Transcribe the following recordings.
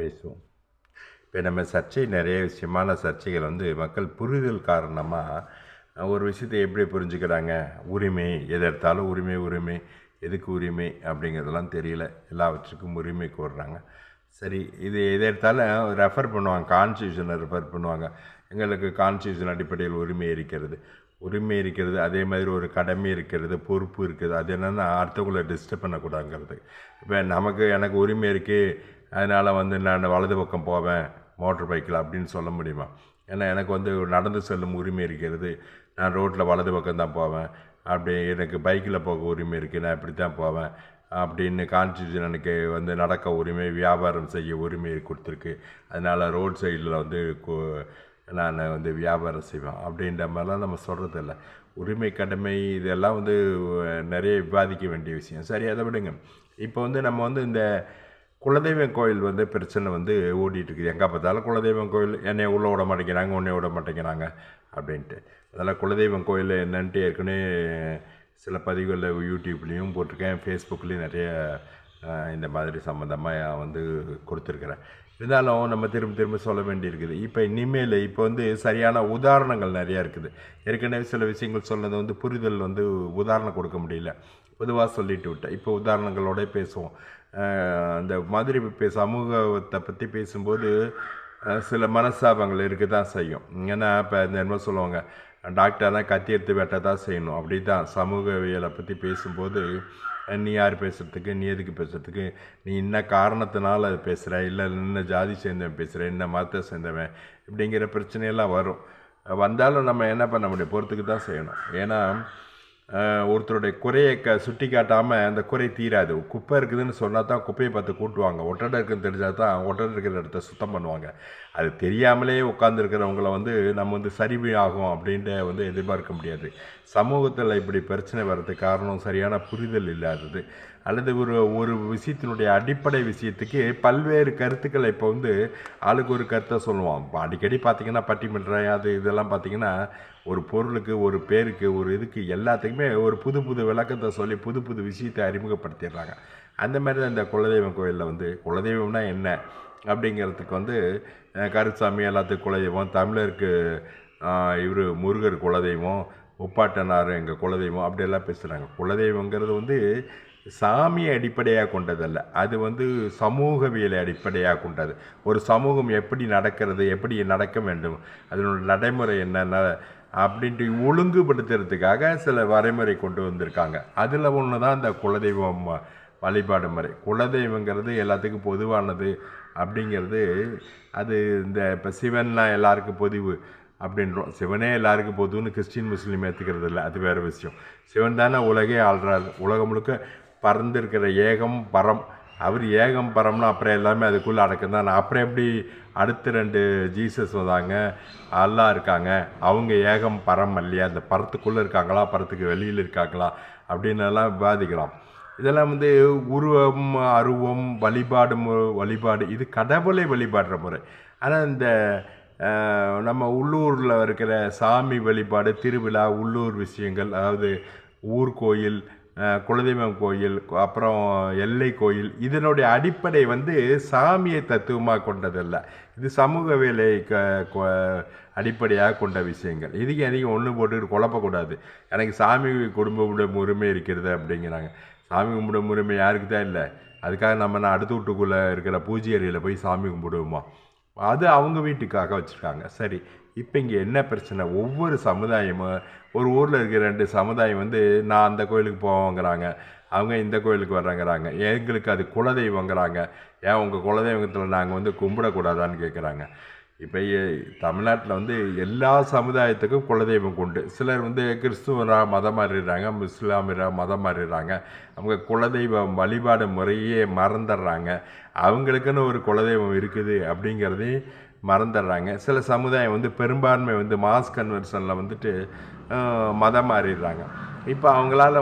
பேசுவோம். இப்போ நம்ம நிறைய விஷயமான சர்ச்சைகள் மக்கள் புரிதல் காரணமாக ஒரு விஷயத்தை எப்படி புரிஞ்சுக்கிறாங்க, உரிமை எதை எடுத்தாலும் உரிமை உரிமை எதுக்கு உரிமை அப்படிங்கிறதெல்லாம் தெரியல, எல்லாவற்றுக்கும் உரிமை கோர்றாங்க. சரி, இது எதை எடுத்தாலும் ரெஃபர் பண்ணுவாங்க, கான்ஸ்டியூஷனை ரெஃபர் பண்ணுவாங்க. எங்களுக்கு கான்ஸ்டியூஷன் அடிப்படையில் உரிமை இருக்கிறது, அதே மாதிரி ஒரு கடமை இருக்கிறது, பொறுப்பு இருக்குது. அது என்னென்னா அடுத்தவங்களை டிஸ்டர்ப் பண்ணக்கூடாதுங்கிறது. இப்போ எனக்கு உரிமை இருக்குது, அதனால் நான் வலது பக்கம் போவேன் மோட்டர் பைக்கில் அப்படின்னு சொல்ல முடியுமா? ஏன்னா எனக்கு நடந்து செல்லும் உரிமை இருக்கிறது, நான் ரோட்டில் வலது பக்கம் தான் போவேன். அப்படி எனக்கு பைக்கில் போக உரிமை இருக்குது, நான் இப்படி தான் போவேன் அப்படின்னு கான்ஸ்டியூஷன் எனக்கு நடக்க உரிமை, வியாபாரம் செய்ய உரிமை கொடுத்துருக்கு. அதனால் ரோட் சைடில் நான் வியாபாரம் செய்வேன் அப்படின்ற மாதிரிலாம் நம்ம சொல்கிறதில்ல. உரிமை கடமை இதெல்லாம் நிறைய விவாதிக்க வேண்டிய விஷயம். சரி, அதை விடுங்க. இப்போ நம்ம இந்த குலதெய்வம் கோயில் பிரச்சனை ஓடிட்டுருக்குது. எங்கே பார்த்தாலும் குலதெய்வம் கோயில், என்னை உள்ளே விட மாட்டேங்கிறாங்க, உன்னை விட மாட்டேங்கிறாங்க அப்படின்ட்டு. அதெல்லாம் குலதெய்வம் கோயில் என்னன்ட்டு ஏற்கனவே சில பதிவுகளில் யூடியூப்லேயும் போட்டிருக்கேன், ஃபேஸ்புக்லேயும் நிறைய இந்த மாதிரி சம்மந்தமாக கொடுத்துருக்குறேன். இருந்தாலும் நம்ம திரும்ப சொல்ல வேண்டியிருக்குது. இப்போ இனிமேல் சரியான உதாரணங்கள் நிறையா இருக்குது. ஏற்கனவே சில விஷயங்கள் சொன்னது புரிதல் உதாரணம் கொடுக்க முடியல, பொதுவாக சொல்லிட்டு விட்டேன். இப்போ உதாரணங்களோட பேசுவோம். அந்த மாதிரி சமூகத்தை பற்றி பேசும்போது சில மனஸ்தாபங்கள் இருக்க தான் செய்யும். ஏன்னா இப்போ என்னமோ சொல்லுவாங்க, டாக்டர்னால் கத்தி எடுத்து வெட்ட தான் செய்யணும். அப்படி தான் சமூகவியலை பற்றி பேசும்போது நீ யார் பேசுகிறதுக்கு, நீ எதுக்கு பேசுகிறதுக்கு, நீ இன்ன காரணத்தினால அது பேசுகிற, இல்லை இன்ன ஜாதி சேர்ந்தவன் பேசுகிற, இன்ன மதத்தை சேர்ந்தவன், இப்படிங்கிற பிரச்சனையெல்லாம் வந்தாலும் நம்ம என்ன பண்ண முடியும், பொறுத்துக்கு தான் செய்யணும். ஏன்னா ஒருத்தருடைய குறையை சுட்டி காட்டாமல் அந்த குறை தீராது. குப்பை இருக்குதுன்னு சொன்னால் தான் குப்பையை பார்த்து கூட்டுவாங்க, ஒட்டடை இருக்குதுன்னு தெரிஞ்சால் தான் ஒட்டடை இருக்கிற இடத்த சுத்தம் பண்ணுவாங்க. அது தெரியாமலே உட்காந்துருக்கிறவங்கள நம்ம சரிவு ஆகும் அப்படின்ட்டு எதிர்பார்க்க முடியாது. சமூகத்தில் இப்படி பிரச்சனை வர்றதுக்கு காரணம் சரியான புரிதல் இல்லாதது, அல்லது ஒரு விஷயத்தினுடைய அடிப்படை விஷயத்துக்கு பல்வேறு கருத்துக்களை இப்போ ஆளுக்கு ஒரு கருத்தை சொல்லுவான். அடிக்கடி பார்த்திங்கன்னா பட்டிமன்றம் அது இதெல்லாம் பார்த்திங்கன்னா ஒரு பொருளுக்கு, ஒரு பேருக்கு, ஒரு இதுக்கு எல்லாத்துக்குமே ஒரு புது விளக்கத்தை சொல்லி புது விஷயத்தை அறிமுகப்படுத்திடுறாங்க. அந்த மாதிரி தான் இந்த குலதெய்வம் கோயிலில் குலதெய்வம்னா என்ன அப்படிங்கிறதுக்கு கருசாமி எல்லாத்துக்கும் குலதெய்வம், தமிழருக்கு இவர் முருகர் குலதெய்வம், முப்பாட்டனார் எங்கள் குலதெய்வம் அப்படியெல்லாம் பேசுகிறாங்க. குலதெய்வங்கிறது சாமியை அடிப்படையாக கொண்டதல்ல, அது சமூகவியலை அடிப்படையாக கொண்டது. ஒரு சமூகம் எப்படி நடக்கிறது, எப்படி நடக்க வேண்டும், அதனோட நடைமுறை என்னென்ன அப்படின்ட்டு ஒழுங்குபடுத்துறதுக்காக சில வரைமுறை கொண்டு வந்திருக்காங்க. அதில் ஒன்று தான் இந்த குலதெய்வம் வழிபாடு முறை. குலதெய்வங்கிறது எல்லாத்துக்கும் பொதுவானது அப்படிங்கிறது. அது இப்போ சிவன்லாம் எல்லாருக்கும் பொதுவு அப்படின்றோம். சிவனே எல்லாருக்கும் பொதுன்னு கிறிஸ்டின் முஸ்லீம் ஏற்றுக்கிறது இல்லை, அது வேறு விஷயம். சிவன் தானே உலகே ஆள்றாரு, உலகம் முழுக்க பறந்துருக்கிற ஏகம் பரம். அவர் ஏகம் பரம்னா அப்புறம் எல்லாமே அதுக்குள்ளே அடக்கம் தான். அப்புறம் எப்படி அடுத்த 2 ஜீசஸ் வந்தாங்க, அல்லா இருக்காங்க, அவங்க ஏகம் பரம் இல்லையா, அந்த பரத்துக்குள்ளே இருக்காங்களா, பரத்துக்கு வெளியில் இருக்காங்களா அப்படின்னு விவாதிக்கலாம். இதெல்லாம் உருவம், அருவம், வழிபாடு இது கடவுளை வழிபாடுற முறை. ஆனால் இந்த நம்ம உள்ளூரில் இருக்கிற சாமி வழிபாடு, திருவிழா, உள்ளூர் விஷயங்கள், அதாவது ஊர் கோயில், குலதெய்வம் கோயில், அப்புறம் எல்லை கோயில், இதனுடைய அடிப்படை சாமியை தத்துவமாக கொண்டதல்ல. இது சமூக வேலை அடிப்படையாக கொண்ட விஷயங்கள். இதுக்கு அதிகம் ஒன்று போட்டுக்கிட்டு குழப்பக்கூடாது. எனக்கு சாமி குடும்பம் உரிமை இருக்கிறது அப்படிங்கிறாங்க. சாமி கும்பிடும் உரிமை யாருக்கு தான் இல்லை? அதுக்காக நம்ம அடுத்த வீட்டுக்குள்ளே இருக்கிற பூஜை அறையில் போய் சாமி கும்பிடுவோமா? அது அவங்க வீட்டுக்காக வச்சுருக்காங்க. சரி, இப்போ இங்கே என்ன பிரச்சனை? ஒவ்வொரு சமுதாயமும், ஒரு ஊரில் இருக்கிற 2 சமுதாயம் நான் அந்த கோயிலுக்கு போவோங்கிறாங்க, அவங்க இந்த கோயிலுக்கு வர்றாங்கிறாங்க. எங்களுக்கு அது குலதெய்வங்கிறாங்க. ஏன் உங்கள் குலதெய்வத்தில் நாங்கள் கும்பிடக்கூடாதான்னு கேட்குறாங்க. இப்போ தமிழ்நாட்டில் எல்லா சமுதாயத்துக்கும் குலதெய்வம் உண்டு. சிலர் கிறிஸ்துவராக மதம் மாறிடுறாங்க, இஸ்லாமியராக மதம் மாறிடுறாங்க. அவங்க குலதெய்வம் வழிபாடு முறையே மறந்துடுறாங்க. அவங்களுக்குன்னு ஒரு குலதெய்வம் இருக்குது அப்படிங்கிறதையும் மறந்துடுறாங்க. சில சமுதாயம் பெரும்பான்மை மாஸ் கன்வர்ஷனில் மதம் மாறிடுறாங்க. இப்போ அவங்களால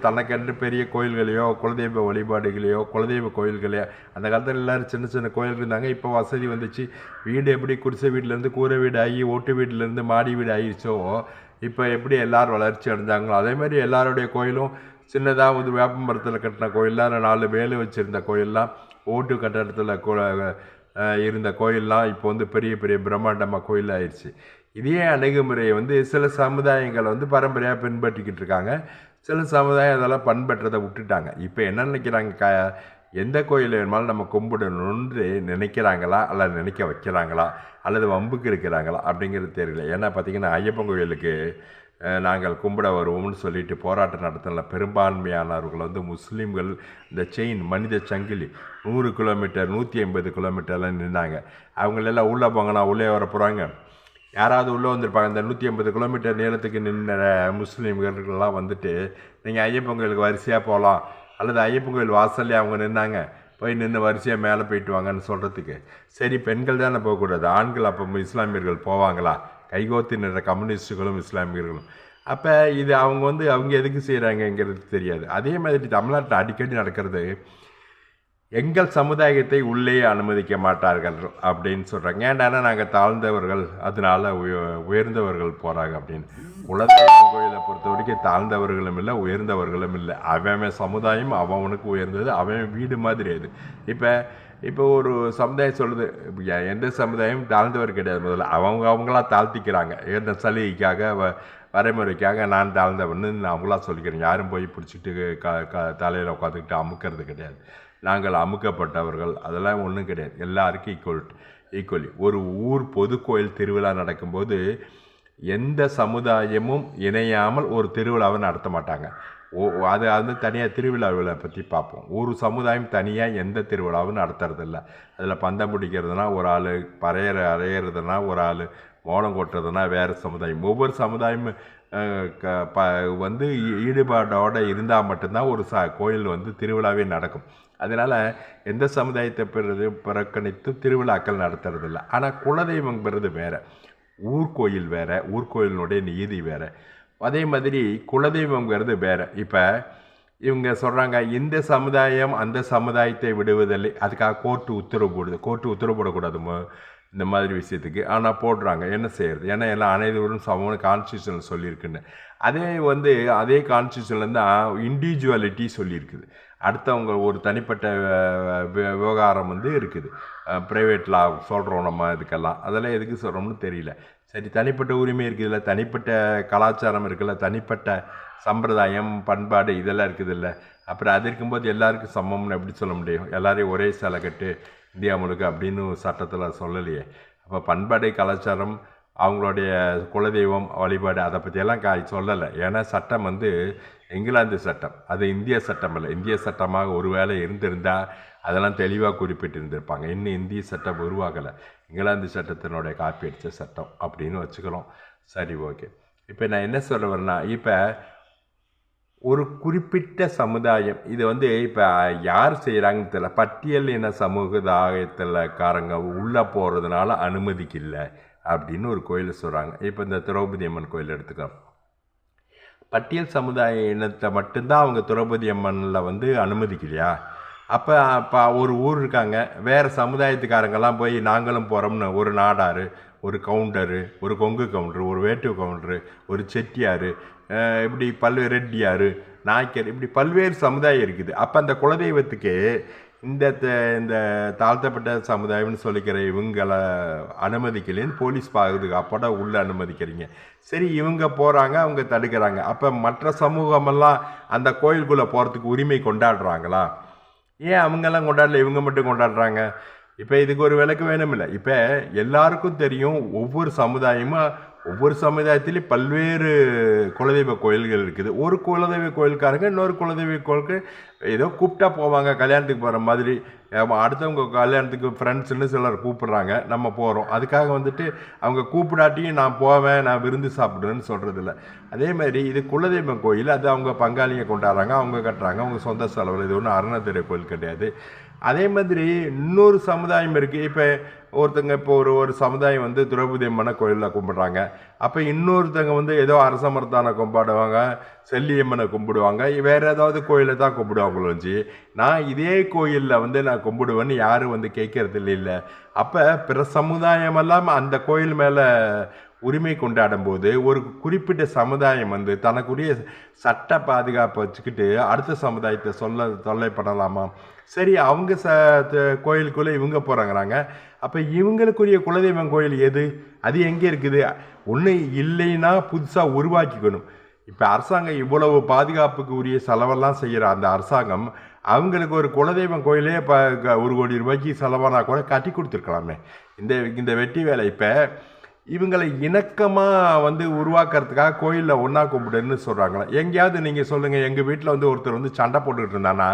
தனக்கென்று பெரிய கோயில்களையோ, குலதெய்வ வழிபாடுகளையோ, குலதெய்வ கோயில்களையோ, அந்த காலத்தில் எல்லோரும் சின்ன கோயில் இருந்தாங்க. இப்போ வசதி வந்துச்சு. வீடு எப்படி குடிசை வீட்டிலேருந்து கூரை வீடு ஆகி, ஓட்டு வீட்டிலேருந்து மாடி வீடு ஆகிடுச்சோ, இப்போ எப்படி எல்லோரும் வளர்ச்சி அடைஞ்சாங்களோ அதேமாதிரி எல்லாருடைய கோயிலும் சின்னதாக வேப்பமரத்தில் கட்டின கோயிலெலாம், 4 வேலை வச்சுருந்த கோயிலெலாம் ஓட்டு கட்டடத்தில் இருந்த கோயிலெலாம் இப்போ வந்து பெரிய பெரிய பிரம்மாண்டமாக கோயில் ஆயிடுச்சு. இதே அணுகுமுறையை வந்து சில சமுதாயங்கள் வந்து பரம்பரையாக பின்பற்றிக்கிட்டு இருக்காங்க. சில சமுதாயம் அதெல்லாம் பண்பற்றதை விட்டுட்டாங்க. இப்போ என்ன நினைக்கிறாங்க, எந்த கோயில் வேணுமாலும் நம்ம கும்பிடணுன்னு நினைக்கிறாங்களா, அல்லது நினைக்க வைக்கிறாங்களா, அல்லது வம்புக்கு இருக்கிறாங்களா அப்படிங்கிறது தெரியல. ஏன்னா பார்த்திங்கன்னா ஐயப்பன் கோயிலுக்கு நாங்கள் கும்பிட வருவோம்னு சொல்லிட்டு போராட்டம் நடத்தின பெரும்பான்மையானவர்கள் வந்து முஸ்லீம்கள். இந்த செயின் மனித சங்கிலி 100 கிலோமீட்டர் 150 கிலோமீட்டர்லாம் நின்னாங்க. அவங்களெல்லாம் உள்ளே போங்கன்னா உள்ளே வர போகிறாங்க, யாராவது உள்ளே வந்திருப்பாங்க. இந்த 150 கிலோமீட்டர் நீளத்துக்கு நின்ற முஸ்லீம்கள்லாம் வந்துட்டு நீங்கள் ஐயப்பன் கோயிலுக்கு வரிசையாக போகலாம், அல்லது ஐயப்பன் கோயில் வாசல்லே அவங்க நின்னாங்க, போய் நின்று வரிசையாக மேலே போயிட்டு வாங்கன்னு சொல்கிறதுக்கு. சரி, பெண்கள் தானே போகக்கூடாது, ஆண்கள் அப்போ இஸ்லாமியர்கள் போவாங்களா? கைகோத்து நின்ற கம்யூனிஸ்ட்டுகளும் இஸ்லாமியர்களும். அப்போ இது அவங்க எதுக்கு செய்கிறாங்கங்கிறது தெரியாது. அதே மாதிரி தமிழ்நாட்டில் அடிக்கடி நடக்கிறது, எங்கள் சமுதாயத்தை உள்ளே அனுமதிக்க மாட்டார்கள் அப்படின்னு சொல்கிறாங்க. ஏன்டானா நாங்கள் தாழ்ந்தவர்கள், அதனால உயர்ந்தவர்கள் போகிறாங்க அப்படின்னு. குலதெய்வம் கோயிலை பொறுத்த வரைக்கும் தாழ்ந்தவர்களும் இல்லை, உயர்ந்தவர்களும் இல்லை. அவன் சமுதாயம் அவனுக்கு உயர்ந்தது, அவன் வீடு மாதிரி அது. இப்போ ஒரு சமுதாயம் சொல்லுது, எந்த சமுதாயம் தாழ்ந்தவர் கிடையாது. முதல்ல அவங்களா தாழ்த்திக்கிறாங்க. எந்த சலுகைக்காக வரைமுறைக்காக நான் தாழ்ந்தவன்னு அவங்களா சொல்லிக்கிறேன். யாரும் போய் பிடிச்சிட்டு தலையில் உட்காந்துக்கிட்டு அமுக்கிறது கிடையாது. நாங்கள் அமுக்கப்பட்டவர்கள், அதெல்லாம் ஒன்றும் கிடையாது. எல்லாருக்கும் ஈக்குவலி. ஒரு ஊர் பொது கோயில் திருவிழா நடக்கும்போது எந்த சமுதாயமும் இணையாமல் ஒரு திருவிழாவை நடத்த மாட்டாங்க. அது வந்து தனியாக திருவிழாவில் பற்றி பார்ப்போம். ஒரு சமுதாயம் தனியாக எந்த திருவிழாவும் நடத்துறதில்ல. அதில் பந்தம் பிடிக்கிறதுனா ஒரு ஆள், அறையிறதுனா ஒரு ஆள், மோளம் கொட்டுறதுனா வேறு சமுதாயம். ஒவ்வொரு சமுதாயமும் வந்து ஈடுபாடோடு இருந்தால் மட்டும்தான் ஒரு கோயில் வந்து திருவிழாவே நடக்கும். அதனால் எந்த சமுதாயத்தை புறக்கணித்து திருவிழாக்கள் நடத்துறதில்ல. ஆனால் குலதெய்வங்கிறது வேறு, ஊர்கோயில் வேறு, ஊர்கோயிலினுடைய நீதி வேறு. அதே மாதிரி குலதெய்வங்கிறது வேறு. இப்போ இவங்க சொல்கிறாங்க, இந்த சமுதாயம் அந்த சமுதாயத்தை விடுவதில்லை, அதுக்காக கோர்ட்டு உத்தரவு போடக்கூடாது இந்த மாதிரி விஷயத்துக்கு. ஆனால் போடுறாங்க, என்ன செய்கிறது? ஏன்னா எல்லாம் அனைவரும் சமமான கான்ஸ்டியூஷனில் சொல்லியிருக்குன்னு. அதே கான்ஸ்டியூஷன்லேருந்து இண்டிவிஜுவாலிட்டி சொல்லியிருக்குது. அடுத்தவங்க ஒரு தனிப்பட்ட விவகாரம் வந்து இருக்குது. ப்ரைவேட் லா சொல்கிறோம் நம்ம இதுக்கெல்லாம், அதெல்லாம் எதுக்கு சொல்கிறோம்னு தெரியல. சரி, தனிப்பட்ட உரிமை இருக்குதுல்ல, தனிப்பட்ட கலாச்சாரம் இருக்குல்ல, தனிப்பட்ட சம்பிரதாயம் பண்பாடு இதெல்லாம் இருக்குதுல்ல. அப்புறம் அது இருக்கும்போது எல்லாருக்கும் சமம்னு எப்படி சொல்ல முடியும்? எல்லாரையும் ஒரே சிலை கட்டு இந்தியா முழுக்க அப்படின்னு சட்டத்தில் சொல்லலையே. அப்போ பண்பாடு கலாச்சாரம், அவங்களுடைய குலதெய்வம் வழிபாடு, அதை பற்றியெல்லாம் சொல்லலை. ஏன்னா சட்டம் வந்து இங்கிலாந்து சட்டம், அது இந்திய சட்டம் இல்லை. இந்திய சட்டமாக ஒரு வேளை இருந்திருந்தால் அதெல்லாம் தெளிவாக குறிப்பிட்டிருந்திருப்பாங்க. இன்னும் இந்திய சட்டம் உருவாகலை, இங்கிலாந்து சட்டத்தினுடைய காப்பி அடித்த சட்டம் அப்படின்னு வச்சுக்கிறோம். சரி, ஓகே. இப்போ நான் என்ன சொல்ல வரேன்னா, இப்போ ஒரு குறிப்பிட்ட சமுதாயம் இது வந்து இப்போ யார் செய்கிறாங்கன்னு தெரியல, பட்டியல் இன சமுதாயத்தில் காரங்க உள்ளே போகிறதுனால அனுமதிக்கில்லை அப்படின்னு ஒரு கோயில் சொல்கிறாங்க. இப்போ இந்த திரௌபதி அம்மன் கோயில் எடுத்துக்கலாம். பட்டியல் சமுதாய இனத்தை மட்டும்தான் அவங்க திரௌபதி அம்மனில் வந்து அனுமதிக்கலையா? அப்போ ஒரு ஊர் இருக்காங்க, வேறு சமுதாயத்துக்காரங்கெல்லாம் போய் நாங்களும் போகிறோம்னு ஒரு நாடார், ஒரு கவுண்டரு, ஒரு கொங்கு கவுண்டரு, ஒரு வேட்டு கவுண்டரு, ஒரு செட்டியார், இப்படி பல்வேறு ரெட்டியார், நாய்க்கர், இப்படி பல்வேறு சமுதாயம் இருக்குது. அப்போ அந்த குலதெய்வத்துக்கு இந்த தாழ்த்தப்பட்ட சமுதாயம்னு சொல்லிக்கிற இவங்களை அனுமதிக்கலேன்னு போலீஸ் பாதுகாப்போட உள்ளே அனுமதிக்கிறீங்க. சரி, இவங்க போகிறாங்க, அவங்க தடுக்கிறாங்க. அப்போ மற்ற சமூகமெல்லாம் அந்த கோயிலுக்குள்ளே போகிறதுக்கு உரிமை கொண்டாடுறாங்களா? ஏன் அவங்கெல்லாம் கொண்டாடல, இவங்க மட்டும் கொண்டாடுறாங்க? இப்போ இதுக்கு ஒரு விளக்கு வேணுமில்லை. இப்போ எல்லாருக்கும் தெரியும், ஒவ்வொரு சமுதாயத்திலையும் பல்வேறு குலதெய்வ கோயில்கள் இருக்குது. ஒரு குலதெய்வ கோயிலுக்காரங்க இன்னொரு குலதெய்வ கோயிலுக்கு ஏதோ கூப்பிட்டா போவாங்க, கல்யாணத்துக்கு போகிற மாதிரி. அடுத்தவங்க கல்யாணத்துக்கு ஃப்ரெண்ட்ஸுன்னு சிலர் கூப்பிட்றாங்க, நம்ம போகிறோம். அதுக்காக வந்துட்டு அவங்க கூப்பிடாட்டியும் நான் போவேன், நான் விருந்து சாப்பிடுவேன்னு சொல்கிறதில்ல. அதே மாதிரி இது குலதெய்வ கோயில், அது அவங்க பங்காளியை கொண்டாடுறாங்க, அவங்க கட்டுறாங்க, அவங்க சொந்த செலவில். இது ஒன்றும் அருணாதிரை கோயில் கிடையாது. அதே மாதிரி இன்னொரு சமுதாயம் இருக்குது. இப்போ ஒரு சமுதாயம் வந்து திரௌபதி அம்மனை கோயிலில் கும்பிட்றாங்க. அப்போ இன்னொருத்தங்க வந்து ஏதோ அரசமரத்தானை கும்பிடுவாங்க, செல்லியம்மனை கும்பிடுவாங்க, வேறு ஏதாவது கோயிலை தான் கும்பிடுவாங்களோ வச்சு, நான் இதே கோயிலில் வந்து நான் கும்பிடுவேன்னு யாரும் வந்து கேட்கறது இல்லை. அப்போ பிற சமுதாயமெல்லாம் அந்த கோயில் மேலே உரிமை கொண்டாடும் போது ஒரு குறிப்பிட்ட சமுதாயம் வந்து தனக்குரிய சட்ட பாதுகாப்பை வச்சுக்கிட்டு அடுத்த சமுதாயத்தை தொல்லை பண்ணலாமா? சரி, அவங்க கோயிலுக்குள்ளே இவங்க போகிறாங்கிறாங்க. அப்போ இவங்களுக்குரிய குலதெய்வம் கோயில் எது? அது எங்கே இருக்குது? ஒன்று இல்லைன்னா புதுசாக உருவாக்கிக்கணும். இப்போ அரசாங்கம் இவ்வளவு பாதுகாப்புக்கு உரிய செலவெல்லாம் செய்கிற அந்த அரசாங்கம் அவங்களுக்கு ஒரு குலதெய்வம் கோயிலே இப்போ 1 கோடி ரூபாய்க்கு செலவானா கூட கட்டி கொடுத்துருக்கலாமே. இந்த வெட்டி வேலை இப்போ இவங்களை இணக்கமாக வந்து உருவாக்குறதுக்காக கோயிலில் ஒன்றா கும்பிடுன்னு சொல்கிறாங்களா? எங்கேயாவது நீங்கள் சொல்லுங்கள், எங்கள் வீட்டில் வந்து ஒருத்தர் வந்து சண்டை போட்டுக்கிட்டு இருந்தானா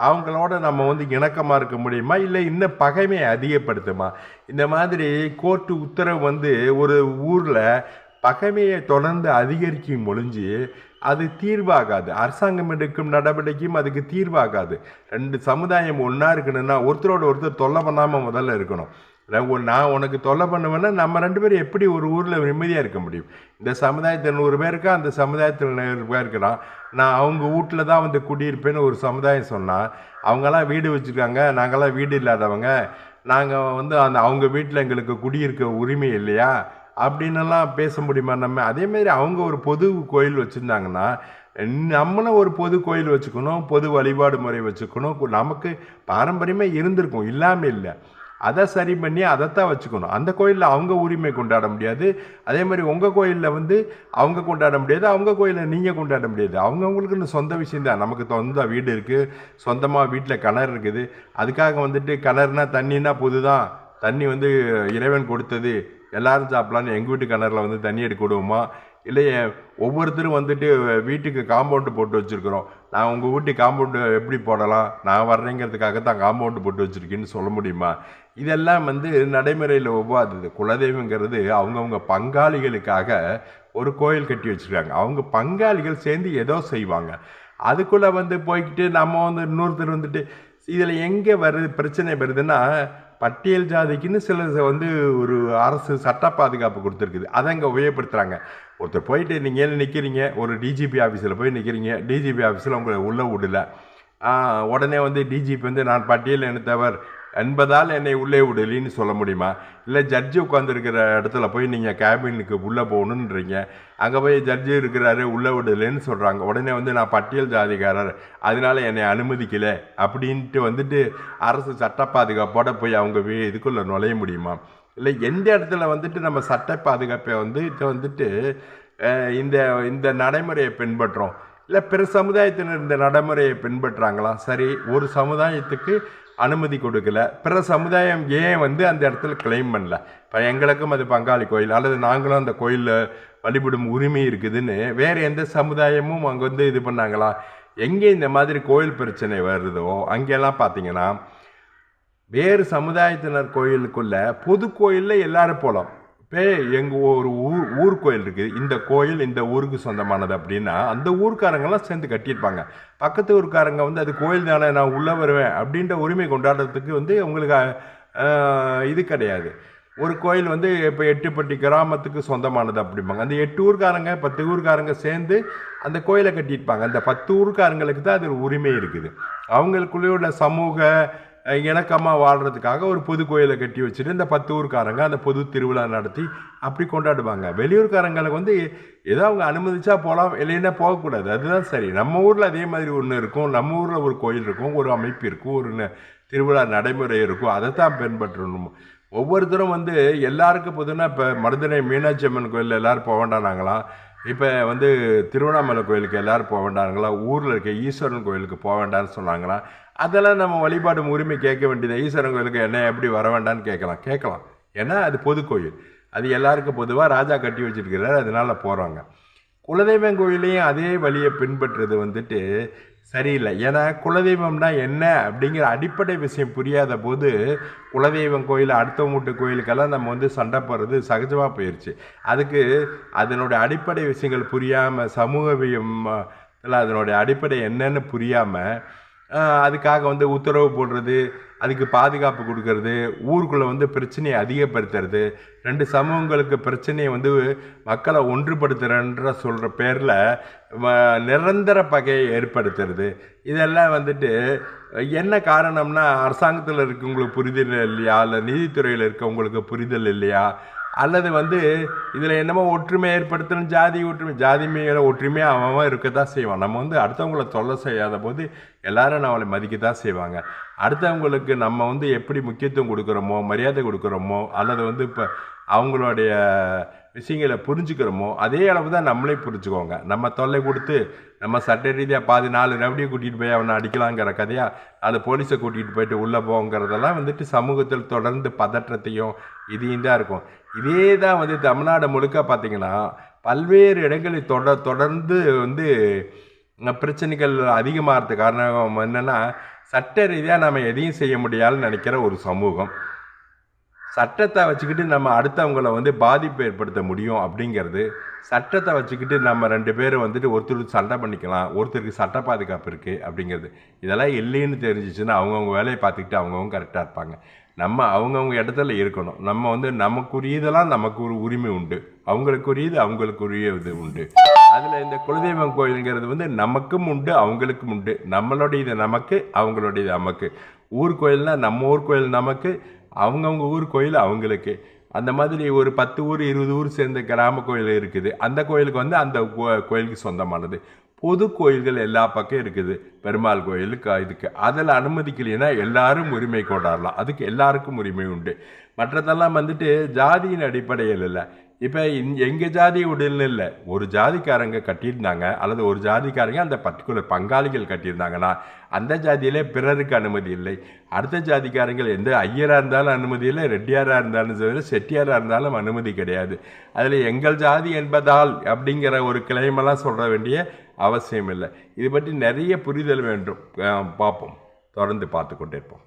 அவங்களோட நம்ம வந்து இணக்கமாக இருக்க முடியுமா? இல்லை இன்னும் பகைமையை அதிகப்படுத்துமா? இந்த மாதிரி கோர்ட்டு உத்தரவு வந்து ஒரு ஊரில் பகைமையை தொடர்ந்து அதிகரிக்கும் ஒழிஞ்சு அது தீர்வாகாது. அரசாங்கம் எடுக்கும் நடவடிக்கையும் அதுக்கு தீர்வாகாது. 2 சமுதாயம் ஒன்றா இருக்கணும்னா ஒருத்தரோட ஒருத்தர் தொல்லை பண்ணாமல் முதல்ல இருக்கணும். நான் உனக்கு தொல்லை பண்ணுவேன்னா நம்ம 2 பேரும் எப்படி ஒரு ஊரில் நிம்மதியாக இருக்க முடியும்? இந்த சமுதாயத்தில் 100 பேர் இருக்கா, அந்த சமுதாயத்தில் 100 பேர் இருக்கிறான். நான் அவங்க வீட்டில் தான் வந்து குடியிருப்பேன்னு ஒரு சமுதாயம் சொன்னால் அவங்கெல்லாம் வீடு வச்சுருக்காங்க, நாங்கள்லாம் வீடு இல்லாதவங்க, நாங்கள் வந்து அவங்க வீட்டில் எங்களுக்கு குடியிருக்க உரிமை இல்லையா அப்படின்னெல்லாம் பேச முடியுமா நம்ம? அதேமாரி அவங்க ஒரு பொது கோயில் வச்சுருந்தாங்கன்னா நம்மளும் ஒரு பொது கோயில் வச்சுக்கணும், பொது வழிபாடு முறை வச்சுக்கணும். நமக்கு பாரம்பரியமாக இருந்திருக்கும், இல்லாமல் இல்லை. அதை சரி பண்ணி அதைத்தான் வச்சுக்கணும். அந்த கோயிலில் அவங்க உரிமை கொண்டாட முடியாது, அதே மாதிரி உங்கள் கோயிலில் வந்து அவங்க கொண்டாட முடியாது, அவங்க கோயிலில் நீங்கள் கொண்டாட முடியாது. அவங்கவுங்களுக்குன்னு சொந்த விஷயந்தான். நமக்கு சொந்த வீடு இருக்குது, சொந்தமாக வீட்டில் கிணறு இருக்குது. அதுக்காக வந்துட்டு கிணறுனா தண்ணின்னா பொது தான், தண்ணி வந்து இறைவன் கொடுத்தது, எல்லோரும் சாப்பிட்லான்னு எங்கள் வீட்டு கிணறுல வந்து தண்ணி எடுக்க விடுவோமா? இல்லையே ஒவ்வொருத்தரும் வந்துட்டு வீட்டுக்கு காம்பவுண்டு போட்டு வச்சுருக்குறோம், நான் உங்கள் வீட்டு காம்பவுண்டு எப்படி போடலாம், நான் வர்றேங்கிறதுக்காக தான் காம்பவுண்டு போட்டு வச்சுருக்கேன்னு சொல்ல முடியுமா? இதெல்லாம் வந்து நடைமுறையில் ஒவ்வாதது. குலதெய்வங்கிறது அவங்கவுங்க பங்காளிகளுக்காக ஒரு கோயில் கட்டி வச்சுருக்காங்க. அவங்க பங்காளிகள் சேர்ந்து ஏதோ செய்வாங்க. அதுக்குள்ளே வந்து போய்கிட்டு நம்ம வந்து இன்னொருத்தர் வந்துட்டு இதில் எங்கே வருது பிரச்சனை வருதுன்னா, பட்டியல் ஜாதிக்குன்னு சில வந்து ஒரு அரசு சட்ட பாதுகாப்பு கொடுத்துருக்குது, அதை அங்கே உபயோகப்படுத்துகிறாங்க. ஒருத்தர் போயிட்டு நீங்கள் நிற்கிறீங்க, ஒரு டிஜிபி ஆஃபீஸில் போய் நிற்கிறீங்க, டிஜிபி ஆஃபீஸில் உங்களை உள்ளே விடல, உடனே வந்து டிஜிபி வந்து நான் பட்டியல் இனத்தவர் என்பதால் என்னை உள்ளே விடலின்னு சொல்ல முடியுமா? இல்லை ஜட்ஜி உட்காந்துருக்கிற இடத்துல போய் நீங்கள் கேபினுக்கு உள்ளே போகணுன்றீங்க, அங்கே போய் ஜட்ஜி இருக்கிறாரு உள்ளே விடலைன்னு சொல்கிறாங்க, உடனே வந்து நான் பட்டியல் ஜாதிகாரர் அதனால் என்னை அனுமதிக்கலை அப்படின்ட்டு வந்துட்டு அரசு சட்ட பாதுகாப்போடு போய் அவங்க இதுக்குள்ளே நுழைய முடியுமா? இல்லை எந்த இடத்துல வந்துட்டு நம்ம சட்ட பாதுகாப்பை வந்துட்டு இந்த இந்த நடைமுறையை பின்பற்றுறோம்? இல்லை பிற சமுதாயத்தினர் இந்த நடைமுறையை பின்பற்றுறாங்களா? சரி, ஒரு சமுதாயத்துக்கு அனுமதி கொடுக்கல, பிற சமுதாயம் ஏன் வந்து அந்த இடத்துல கிளைம் பண்ணல? இப்போ எங்களுக்கும் அது பங்காளி கோயில் அல்லது நாங்களும் அந்த கோயிலில் வழிபடும் உரிமை இருக்குதுன்னு வேறு எந்த சமுதாயமும் அங்கே வந்து இது பண்ணாங்களா? எங்கே இந்த மாதிரி கோயில் பிரச்சனை வருதோ அங்கெல்லாம் பார்த்தீங்கன்னா வேறு சமுதாயத்தினர் கோயிலுக்குள்ள பொது கோயிலில் எல்லாரும் போகலாம். இப்போ எங்கள் ஒரு ஊர் கோயில் இருக்குது, இந்த கோயில் இந்த ஊருக்கு சொந்தமானது அப்படின்னா அந்த ஊருக்காரங்கெல்லாம் சேர்ந்து கட்டியிருப்பாங்க. பக்கத்து ஊருக்காரங்க வந்து அது கோயில் தானே நான் உள்ளே வருவேன் அப்படின்ற உரிமை கொண்டாடுறதுக்கு வந்து உங்களுக்கு இது கிடையாது. ஒரு கோயில் வந்து இப்போ 8பட்டி கிராமத்துக்கு சொந்தமானது அப்படிம்பாங்க. அந்த 8 ஊருக்காரங்க 10 ஊருக்காரங்க சேர்ந்து அந்த கோயிலை கட்டியிருப்பாங்க. அந்த 10 ஊருக்காரங்களுக்கு தான் அது உரிமை இருக்குது. அவங்களுக்குள்ளே உள்ள சமூக இணக்கமாக வாழ்கிறதுக்காக ஒரு பொது கோயிலை கட்டி வச்சுட்டு இந்த 10 ஊருக்காரங்க அந்த பொது திருவிழா நடத்தி அப்படி கொண்டாடுவாங்க. வெளியூர்காரங்களுக்கு வந்து ஏதோ அவங்க அனுமதிச்சா போகலாம், இல்லைன்னா போகக்கூடாது, அதுதான் சரி. நம்ம ஊரில் அதே மாதிரி ஒன்று இருக்கும், நம்ம ஊரில் ஒரு கோயில் இருக்கும், ஒரு அமைப்பு இருக்கும், ஒரு திருவிழா நடைமுறை இருக்கும், அதை தான் பின்பற்றணும். ஒவ்வொருத்தரும் வந்து எல்லாருக்கும் பொதுன்னா இப்போ மருதனை மீனாட்சி அம்மன் கோயிலில் எல்லோரும் போக வேண்டானாங்களாம், இப்போ வந்து திருவண்ணாமலை கோயிலுக்கு எல்லோரும் போக வேண்டாங்களா, ஊரில் இருக்க ஈஸ்வரன் கோயிலுக்கு போக வேண்டான்னு சொன்னாங்களா? அதெல்லாம் நம்ம வழிபாடு உரிமை கேட்க வேண்டியது. ஈஸ்வரன் கோயிலுக்கு என்ன எப்படி வர வேண்டான்னு கேட்கலாம். ஏன்னா அது பொது கோயில், அது எல்லாருக்கும் பொதுவாக ராஜா கட்டி வச்சுருக்கிறார், அதனால் போகிறாங்க. குலதெய்வம் கோயிலையும் அதே வழியை பின்பற்றுறது வந்துட்டு சரியில்லை. ஏன்னா குலதெய்வம்னா என்ன அப்படிங்கிற அடிப்படை விஷயம் புரியாத போது குலதெய்வம் கோயில் அடுத்த வீட்டு கோயிலுக்கெல்லாம் நம்ம வந்து சண்டை போடுறது சகஜமாக போயிடுச்சு. அதுக்கு அதனுடைய அடிப்படை விஷயங்கள் புரியாமல், சமூகவியம் அதனுடைய அடிப்படை என்னன்னு புரியாமல் அதுக்காக வந்து உத்தரவு போடுறது, அதுக்கு பாதுகாப்பு கொடுக்கறது, ஊருக்குள்ளே வந்து பிரச்சனையை அதிகப்படுத்துறது, 2 சமூகங்களுக்கு பிரச்சனையை வந்து மக்களை ஒன்றுபடுத்துகிறன்ற சொல்கிற பேரில் நிரந்தர பகையை ஏற்படுத்துறது, இதெல்லாம் வந்துட்டு என்ன காரணம்னா அரசாங்கத்தில் இருக்கவங்களுக்கு புரிதல் இல்லையா, இல்லை நீதித்துறையில் இருக்கவங்களுக்கு புரிதல் இல்லையா, அல்லது இதில் என்னமோ ஒற்றுமை ஏற்படுத்தணும், ஜாதி ஒற்றுமை, ஜாதி மேலே ஒற்றுமையாக அவன் இருக்க தான் செய்வான். நம்ம அடுத்தவங்களை தொல்லை செய்யாத போது எல்லாரும் நம்மளை மதிக்க தான் செய்வாங்க. அடுத்தவங்களுக்கு நம்ம எப்படி முக்கியத்துவம் கொடுக்குறோமோ, மரியாதை கொடுக்குறோமோ, அல்லது இப்போ அவங்களுடைய விஷயங்களை புரிஞ்சுக்கிறோமோ அதே அளவு தான் நம்மளே புரிஞ்சுக்கோங்க. நம்ம தொல்லை கொடுத்து நம்ம சட்ட ரீதியாக பாதி 4 ரவுடியை கூட்டிகிட்டு போய் அவனை அடிக்கலாங்கிற கதையாக 4 போலீஸை கூட்டிகிட்டு போயிட்டு உள்ளே போங்கிறதெல்லாம் சமூகத்தில் தொடர்ந்து பதற்றத்தையும் இதையும் தான் இருக்கும். இதே தான் தமிழ்நாடு முழுக்க பார்த்திங்கன்னா பல்வேறு இடங்களில் தொடர்ந்து பிரச்சனைகள் அதிகமாகிறதுக்கு காரணம் என்னென்னா, சட்ட ரீதியாக நம்ம எதையும் செய்ய முடியாதுன்னு நினைக்கிற ஒரு சமூகம். சட்டத்தை வச்சுக்கிட்டு நம்ம அடுத்தவங்களை பாதிப்பு ஏற்படுத்த முடியும் அப்படிங்கிறது, சட்டத்தை வச்சுக்கிட்டு நம்ம 2 பேரும் ஒருத்தருக்கு சண்டை பண்ணிக்கலாம், ஒருத்தருக்கு சட்ட பாதுகாப்பு இருக்குது அப்படிங்கிறது, இதெல்லாம் இல்லைன்னு தெரிஞ்சிச்சுன்னா அவங்கவுங்க வேலையை பார்த்துக்கிட்டு அவங்கவுங்க கரெக்டாக இருப்பாங்க. நம்ம அவங்கவுங்க இடத்துல இருக்கணும். நம்ம நமக்குரியதெல்லாம் நமக்கு ஒரு உரிமை உண்டு, அவங்களுக்குரியது அவங்களுக்குரிய இது உண்டு. அதில் இந்த குலதெய்வம் கோயிலுங்கிறது நமக்கும் உண்டு அவங்களுக்கும் உண்டு. நம்மளுடையது நமக்கு, அவங்களுடையது நமக்கு. ஊர் கோயில்னால் நம்ம ஊர் கோயில் நமக்கு, அவங்கவுங்க ஊர் கோயில் அவங்களுக்கு. அந்த மாதிரி ஒரு 10 ஊர் 20 ஊர் சேர்ந்த கிராம கோயில் இருக்குது. அந்த கோயிலுக்கு அந்த கோயிலுக்கு சொந்தமானது. பொது கோயில்கள் எல்லா பக்கம் இருக்குது. பெருமாள் கோயிலுக்கு இதுக்கு அதில் அனுமதிக்கலைன்னா எல்லாரும் உரிமை கொண்டாடலாம். அதுக்கு எல்லாருக்கும் உரிமை உண்டு. மற்றதெல்லாம் ஜாதியின் அடிப்படையில் இல்லை. இப்போ எங்கள் ஜாதி உடல்னு இல்லை, ஒரு ஜாதிக்காரங்க கட்டியிருந்தாங்க அல்லது ஒரு ஜாதிக்காரங்க அந்த பர்டிகுலர் பங்காளிகள் கட்டியிருந்தாங்கன்னா அந்த ஜாதியிலே பிறருக்கு அனுமதி இல்லை. அடுத்த ஜாதிக்காரங்கள் எந்த ஐயராக இருந்தாலும் அனுமதி இல்லை, ரெட்டியாராக இருந்தாலும் சரி, செட்டியாராக இருந்தாலும் அனுமதி கிடையாது. அதில் எங்கள் ஜாதி என்பதால் அப்படிங்கிற ஒரு கிளைமெல்லாம் சொல்ல வேண்டிய அவசியம் இல்லை. இது பற்றி நிறைய புரிதல் வேண்டும். பார்ப்போம், தொடர்ந்து பார்த்து கொண்டே இருப்போம்.